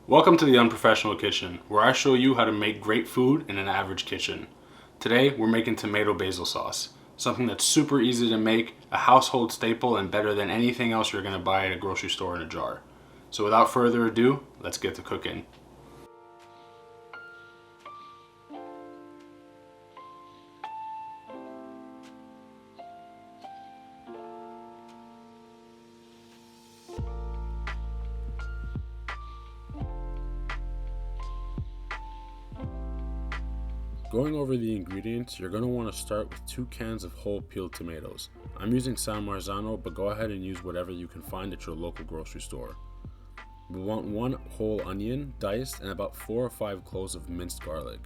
Welcome to the Unprofessional Kitchen, where I show you how to make great food in an average kitchen. Today, we're making tomato basil sauce, something that's super easy to make, a household staple, and better than anything else you're going to buy at a grocery store in a jar. So without further ado, let's get to cooking. Going over the ingredients, you're going to want to start with 2 cans of whole peeled tomatoes. I'm using San Marzano, but go ahead and use whatever you can find at your local grocery store. We want 1 whole onion, diced, and about 4 or 5 cloves of minced garlic.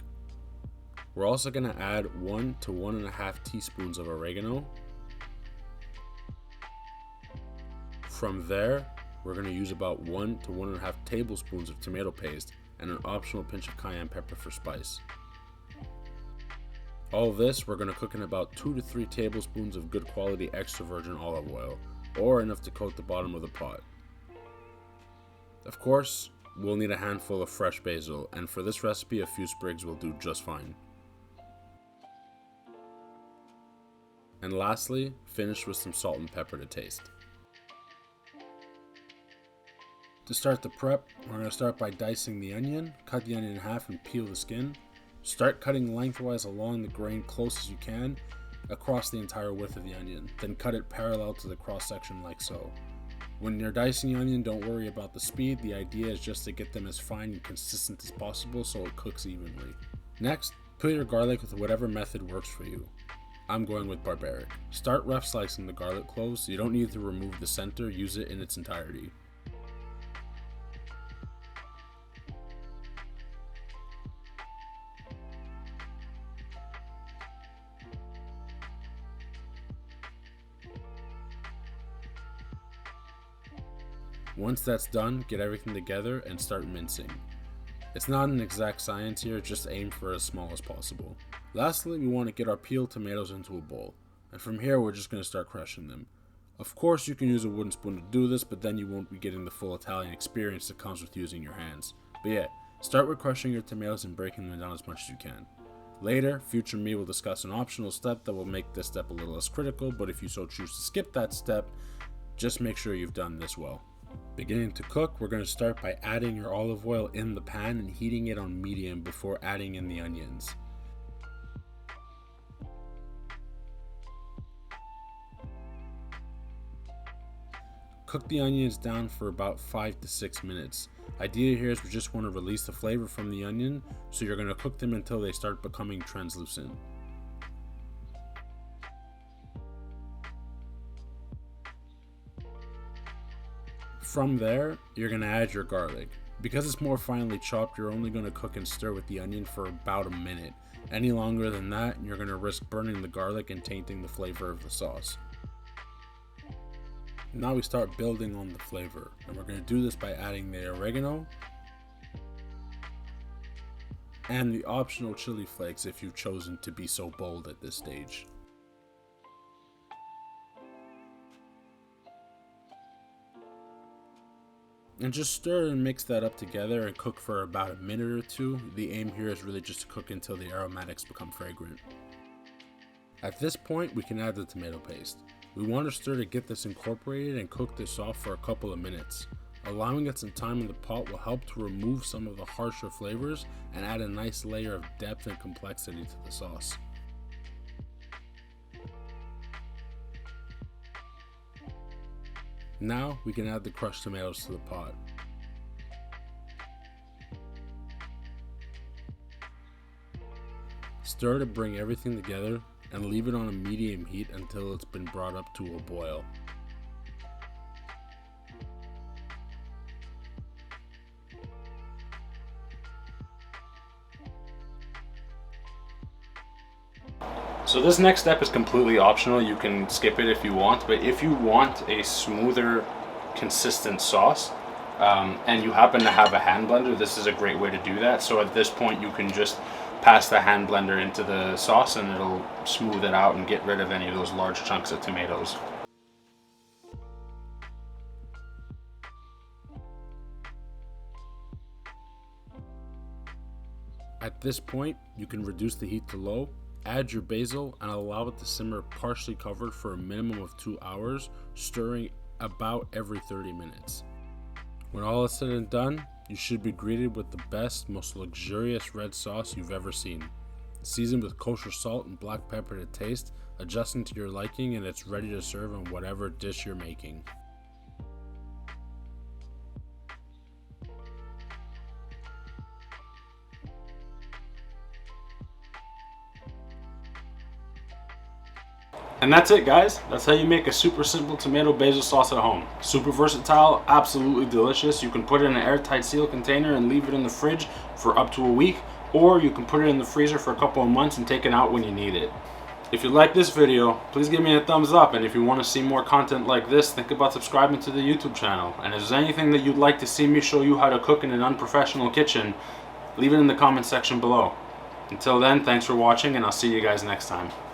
We're also going to add 1 to 1.5 teaspoons of oregano. From there, we're going to use about 1 to 1.5 tablespoons of tomato paste and an optional pinch of cayenne pepper for spice. All this we're going to cook in about 2 to 3 tablespoons of good quality extra virgin olive oil, or enough to coat the bottom of the pot. Of course, we'll need a handful of fresh basil, and for this recipe a few sprigs will do just fine. And lastly, finish with some salt and pepper to taste. To start the prep, we're going to start by dicing the onion. Cut the onion in half and peel the skin. Start cutting lengthwise along the grain close as you can across the entire width of the onion. Then cut it parallel to the cross section like so. When you're dicing the onion, don't worry about the speed. The idea is just to get them as fine and consistent as possible so it cooks evenly. Next, peel your garlic with whatever method works for you. I'm going with barbaric. Start rough slicing the garlic cloves. You don't need to remove the center, use it in its entirety. Once that's done, get everything together and start mincing. It's not an exact science here, just aim for as small as possible. Lastly, we want to get our peeled tomatoes into a bowl, and from here we're just going to start crushing them. Of course you can use a wooden spoon to do this, but then you won't be getting the full Italian experience that comes with using your hands. But yeah, start with crushing your tomatoes and breaking them down as much as you can. Later, future me will discuss an optional step that will make this step a little less critical, but if you so choose to skip that step, just make sure you've done this well. Beginning to cook, we're going to start by adding your olive oil in the pan and heating it on medium before adding in the onions. Cook the onions down for about 5 to 6 minutes. Idea here is we just want to release the flavor from the onion, so you're going to cook them until they start becoming translucent. From there, you're going to add your garlic. Because it's more finely chopped, you're only going to cook and stir with the onion for about a minute. Any longer than that, you're going to risk burning the garlic and tainting the flavor of the sauce. Now we start building on the flavor, and we're going to do this by adding the oregano and the optional chili flakes if you've chosen to be so bold at this stage. And just stir and mix that up together and cook for about a minute or 2. The aim here is really just to cook until the aromatics become fragrant. At this point, we can add the tomato paste. We want to stir to get this incorporated and cook this off for a couple of minutes. Allowing it some time in the pot will help to remove some of the harsher flavors and add a nice layer of depth and complexity to the sauce. Now we can add the crushed tomatoes to the pot. Stir to bring everything together and leave it on a medium heat until it's been brought up to a boil. So this next step is completely optional. You can skip it if you want, but if you want a smoother, consistent sauce, and you happen to have a hand blender, this is a great way to do that. So at this point you can just pass the hand blender into the sauce and it'll smooth it out and get rid of any of those large chunks of tomatoes. At this point, you can reduce the heat to low, add your basil, and allow it to simmer partially covered for a minimum of 2 hours, stirring about every 30 minutes. When all is said and done, you should be greeted with the best, most luxurious red sauce you've ever seen. Seasoned with kosher salt and black pepper to taste, adjusting to your liking, and it's ready to serve on whatever dish you're making. And that's it, guys. That's how you make a super simple tomato basil sauce at home. Super versatile, absolutely delicious. You can put it in an airtight sealed container and leave it in the fridge for up to a week, or you can put it in the freezer for a couple of months and take it out when you need it. If you like this video, please give me a thumbs up, and if you want to see more content like this, think about subscribing to the YouTube channel. And if there's anything that you'd like to see me show you how to cook in an unprofessional kitchen, leave it in the comment section below. Until then, thanks for watching, and I'll see you guys next time.